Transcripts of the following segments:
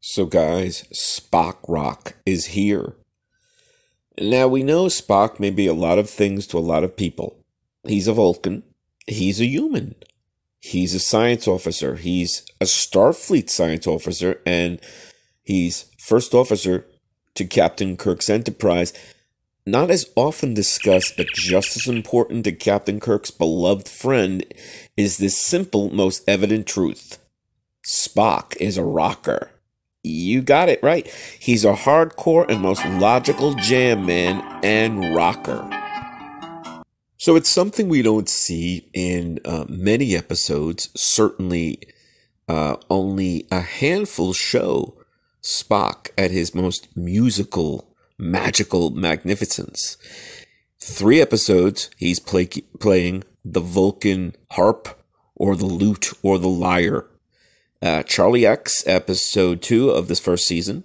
So guys, Spock Rock is here. Now we know Spock may be a lot of things to a lot of people. He's a Vulcan. He's a human. He's a science officer. He's a Starfleet Science Officer, and he's first officer to Captain Kirk's Enterprise. Not as often discussed, but just as important to Captain Kirk's beloved friend is this simple, most evident truth. Spock is a rocker. You got it right. He's a hardcore and most logical jam man and rocker. So it's something we don't see in many episodes. Certainly only a handful show Spock at his most musical, magical magnificence. 3 episodes he's playing the Vulcan Harp or the lute or the Lyre. Charlie X, episode 2 of this first season,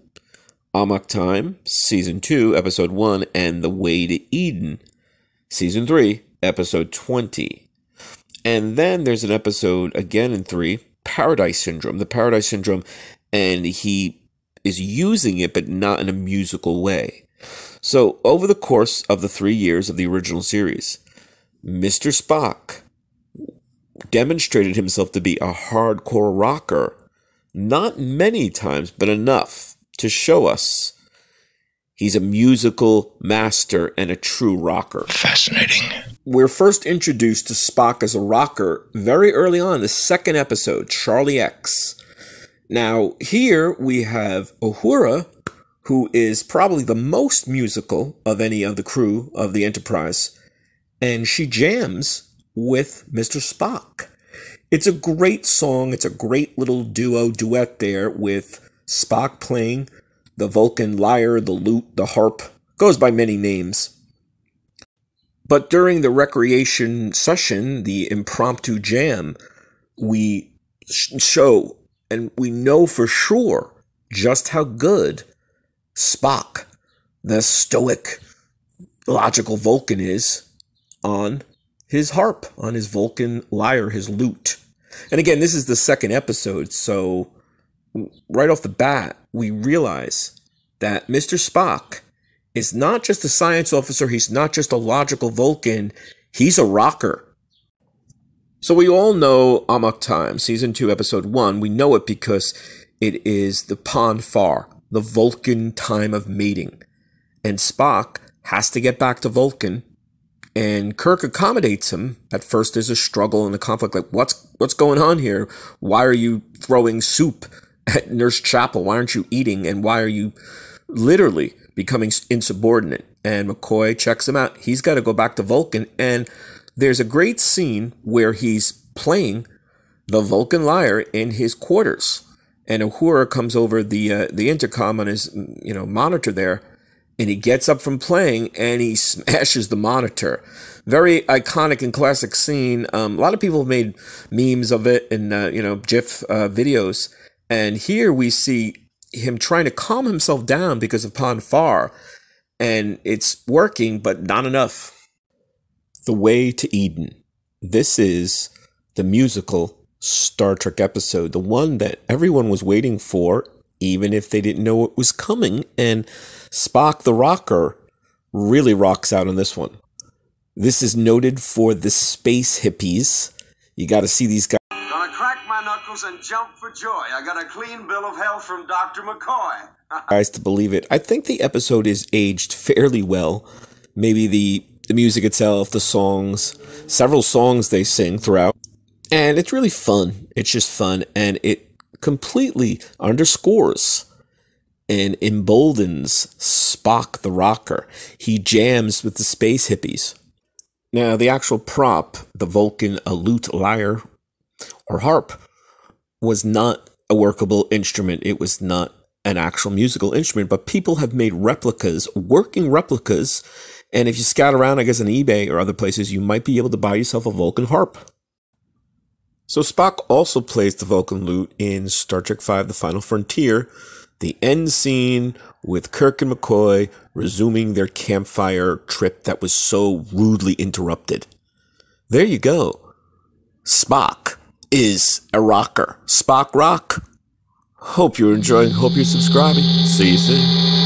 Amok Time, season 2, episode 1, and The Way to Eden, season 3, episode 20. And then there's an episode again in 3, Paradise Syndrome, the Paradise Syndrome, and he is using it, but not in a musical way. So over the course of the 3 years of the original series, Mr. Spock demonstrated himself to be a hardcore rocker, not many times, but enough to show us he's a musical master and a true rocker. Fascinating. We're first introduced to Spock as a rocker very early on, the 2nd episode, Charlie X. Now, here we have Uhura, who is probably the most musical of any of the crew of the Enterprise, and she jams with Mr. Spock. It's a great song. It's a great little duet there with Spock playing the Vulcan lyre, the lute, the harp. Goes by many names. But during the recreation session, the impromptu jam, we show and we know for sure just how good Spock, the stoic, logical Vulcan, is on his harp, on his Vulcan lyre, his lute. And again, this is the 2nd episode, so right off the bat, we realize that Mr. Spock is not just a science officer, he's not just a logical Vulcan, he's a rocker. So we all know Amok Time, season 2, episode 1. We know it because it is the Pon farr, the Vulcan time of mating. And Spock has to get back to Vulcan, and Kirk accommodates him. At first there's a struggle and a conflict, like, what's going on here? Why are you throwing soup at Nurse Chapel? Why aren't you eating? And why are you literally becoming insubordinate? And McCoy checks him out. He's got to go back to Vulcan, and there's a great scene where he's playing the Vulcan lyre in his quarters, and Uhura comes over the intercom on his monitor there, and he gets up from playing and he smashes the monitor. Very iconic and classic scene. A lot of people have made memes of it and GIF videos. And here we see him trying to calm himself down because of Pon farr, and it's working, but not enough. The Way to Eden. This is the musical Star Trek episode, the one that everyone was waiting for, even if they didn't know it was coming, and Spock the rocker really rocks out on this one. This is noted for the space hippies. You got to see these guys. Gonna crack my knuckles and jump for joy. I got a clean bill of health from Dr. McCoy. Guys to believe it. I think the episode is aged fairly well. Maybe the music itself, the songs, several songs they sing throughout. And it's really fun. It's just fun, and it completely underscores and emboldens Spock the rocker. He jams with the space hippies. Now, the actual prop, the Vulcan lute, lyre, or harp, was not a workable instrument. It was not an actual musical instrument, but people have made replicas, working replicas, and if you scout around, I guess, on eBay or other places, you might be able to buy yourself a Vulcan harp. So Spock also plays the Vulcan lute in Star Trek V, The Final Frontier, the end scene with Kirk and McCoy resuming their campfire trip that was so rudely interrupted. There you go. Spock is a rocker. Spock rock. Hope you're enjoying, hope you're subscribing. See you soon.